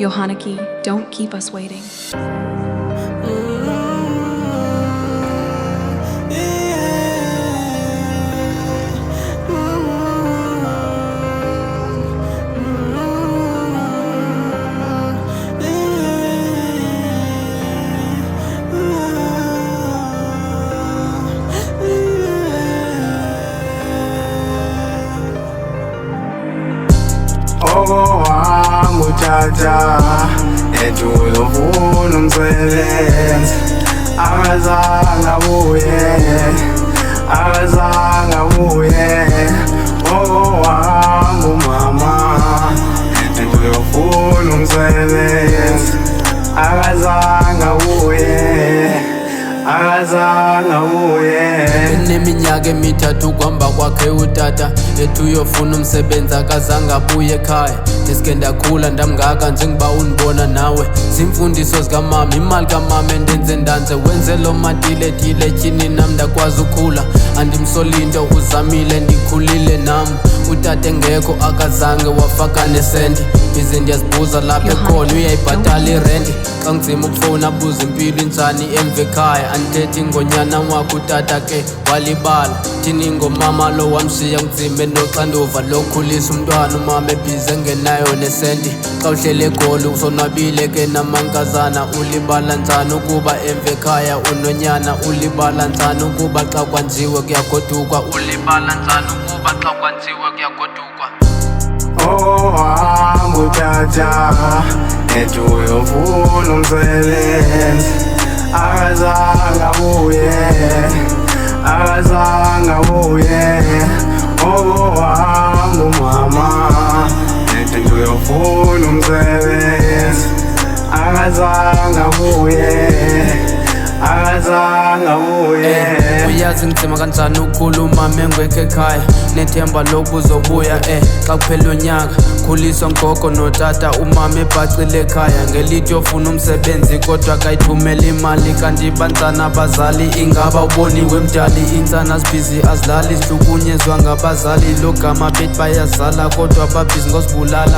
Yohanaki, don't keep us waiting. Wami utata etulofuna umsebenzi akazange abuye wami umama etulofuna umsebenzi akazange abuye Neminyaka emithathu kwamba kwakhe utata ethi uyofuna umsebenzi akazange abuye ekhaya. Deske ndakhula ndamngaka njengoba undibona nawe, zimfundiso zikamama, imali kamama endenze ndanze. Wenze lo matiletile tyhini nam ndakwazi ukhula, andimsolinto uzamile ndikhulile nam. Utata engekho akazange wafaka nesenti, ize ndiyazibuza lapha ekhona uyayibhatala irenti. Xa nzima ukufowuna abuza impilo injani emva ekhaya, andithethi ngonyana wakho utata ke walibala. Thini ngomama lo wamshiya nzima enoxanduva lokukhulisa umntwana, umama ebhizi engenayo nesenti. Xa uhlele egoli usonwabile ke namankazana, ulibala njani ukuba emva ekhaya unonyana? Ulibala njani ukuba xa kwanjiwe kuyagodukwa? Ulibala njani ukuba xa kwanjiwe kuyagodukwa? Wami utata ethi uyofuna umsebenzi akazange abuye wami umama ethi uyofuna umsebenzi akazange abuye Uyazi nzima kanjani ukukhuluma mengwekho ekhaya, nethemba lokuzobuya xa kuphela unyaka. Khuliswa ngoko notata, umama ebhacile ekhaya ngelithi yofuna umsebenzi kodwa kayithumela imali. Kanti bantsana abazali ingaba uboniwe mdali, intsana zibhizi azilali zihlukunyezwa ngabazali. Lo gama bethi bayazala kodwa babhizi ngozibulala,